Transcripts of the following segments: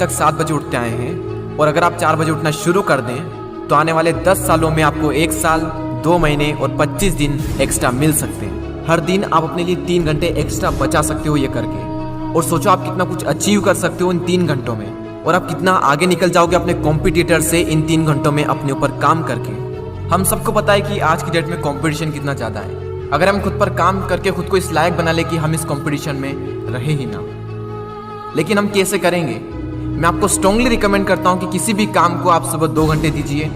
तक 7 बजे उठते आए हैं और अगर आप 4 बजे उठना शुरू कर दें तो आने वाले 10 सालों में आपको 1 साल, 2 महीने और 25 दिन एक्स्ट्रा मिल सकते हैं। हर दिन आप अपने लिए 3 घंटे एक्स्ट्रा बचा सकते हो ये करके। और सोचो आप कितना कुछ अचीव कर सकते हो इन 3 घंटों में, और आप कितना आगे निकल जाओगे अपने कॉम्पिटिटर से इन 3 घंटों में अपने ऊपर काम करके। हम सबको पता है कि आज की डेट में कंपटीशन कितना ज़्यादा है। अगर हम खुद पर काम करके खुद को इस लायक बना ले कि हम इस कंपटीशन में रहे ही ना, लेकिन हम कैसे करेंगे? मैं आपको स्ट्रांगली रिकमेंड करता हूं कि किसी भी काम को आप सुबह 2 घंटे दीजिए,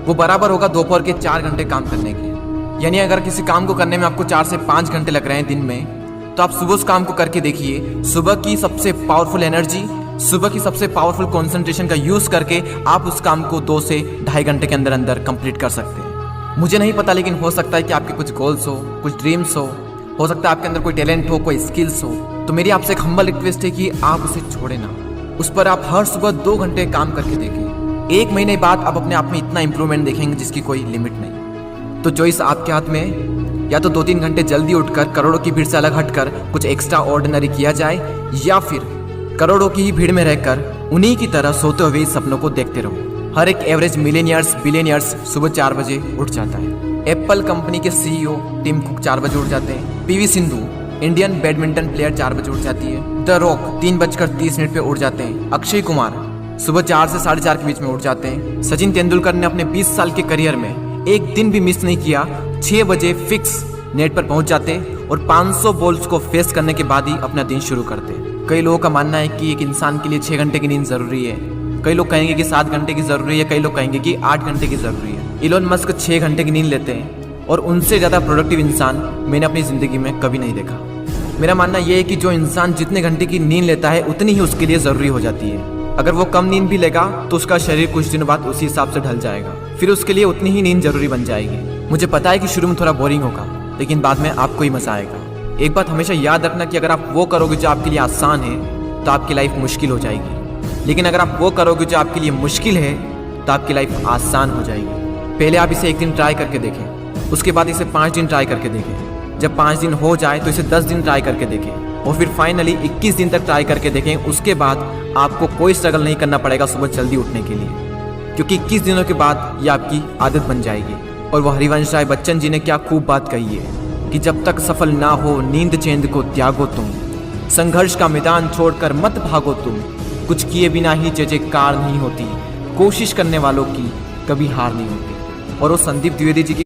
वो बराबर होगा दोपहर के 4 घंटे काम करने के। यानी अगर किसी काम को करने में आपको 4 से 5 घंटे लग रहे हैं दिन में, तो आप सुबह उस काम को करके देखिए। सुबह की सबसे पावरफुल एनर्जी, सुबह की सबसे पावरफुल कंसंट्रेशन का यूज करके आप उस काम को 2 से ढाई घंटे के अंदर अंदर कंप्लीट कर सकते हैं। मुझे नहीं पता, लेकिन हो सकता है कि आपके कुछ गोल्स हो, कुछ ड्रीम्स हो सकता है आपके अंदर कोई टैलेंट हो, कोई स्किल्स हो। तो मेरी आपसे एक हम्बल रिक्वेस्ट है कि आप उसे छोड़े ना, उस पर आप हर सुबह 2 घंटे काम करके देखें। 1 महीने बाद आप अपने आप में इतना इंप्रूवमेंट देखेंगे जिसकी कोई लिमिट नहीं। तो चॉइस आपके हाथ में है, या तो 2-3 घंटे जल्दी उठकर करोड़ों की भीड़ से अलग हटकर कुछ एक्स्ट्रा ऑर्डिनरी किया जाए, या फिर करोड़ों की ही भीड़ में रहकर उन्हीं की तरह सोते हुए सपनों को देखते रहो। हर एक एवरेज मिलेनियर्स, बिलियनियर्स सुबह 4 बजे उठ जाता है। एप्पल कंपनी के सीईओ टिम कुक 4 बजे उठ जाते हैं। PV Sindhu Indian badminton player 4 बजे उठ जाती है। द रॉक 3:30 पे उठ जाते हैं। अक्षय कुमार सुबह 4 से 4:30 के बीच में उठ जाते हैं। सचिन तेंदुलकर ने अपने 20 साल के करियर में एक दिन भी मिस नहीं किया। 6 बजे फिक्स नेट पर पहुंच जाते और 500 बॉल्स को फेस करने के बाद ही अपना दिन शुरू करते। कई लोगों का मानना है कि एक इंसान के लिए 6 घंटे की नींद जरूरी है, कई लोग कहेंगे कि 7 घंटे की जरूरी है, कई लोग कहेंगे कि 8 घंटे की जरूरी है। इलोन मस्क 6 घंटे की नींद लेते हैं और उनसे ज़्यादा प्रोडक्टिव इंसान मैंने अपनी ज़िंदगी में कभी नहीं देखा। मेरा मानना यह है कि जो इंसान जितने घंटे की नींद लेता है उतनी ही उसके लिए ज़रूरी हो जाती है। अगर वो कम नींद भी लेगा तो उसका शरीर कुछ दिनों बाद उसी हिसाब से ढल जाएगा, फिर उसके लिए उतनी ही नींद जरूरी बन जाएगी। मुझे पता है कि शुरू में थोड़ा बोरिंग होगा, लेकिन बाद में आपको ही मज़ा आएगा। एक बात हमेशा याद रखना कि अगर आप वो करोगे जो आपके लिए आसान है तो आपकी लाइफ मुश्किल हो जाएगी, लेकिन अगर आप वो करोगे जो आपके लिए मुश्किल है तो आपकी लाइफ आसान हो जाएगी। पहले आप इसे 1 दिन ट्राई करके देखें, उसके बाद इसे 5 दिन ट्राई करके देखें। जब 5 दिन हो जाए तो इसे 10 दिन ट्राई करके देखें, और फिर फाइनली 21 दिन तक ट्राई करके देखें। उसके बाद आपको कोई स्ट्रगल नहीं करना पड़ेगा सुबह जल्दी उठने के लिए, क्योंकि 21 दिनों के बाद ये आपकी आदत बन जाएगी। और वो हरिवंश राय बच्चन जी ने क्या खूब बात कही है कि जब तक सफल ना हो नींद चैन को त्यागो तुम, संघर्ष का मैदान छोड़कर मत भागो तुम, कुछ किए बिना ही जय जयकार नहीं होती, कोशिश करने वालों की कभी हार नहीं होती। और वो संदीप द्विवेदी जी की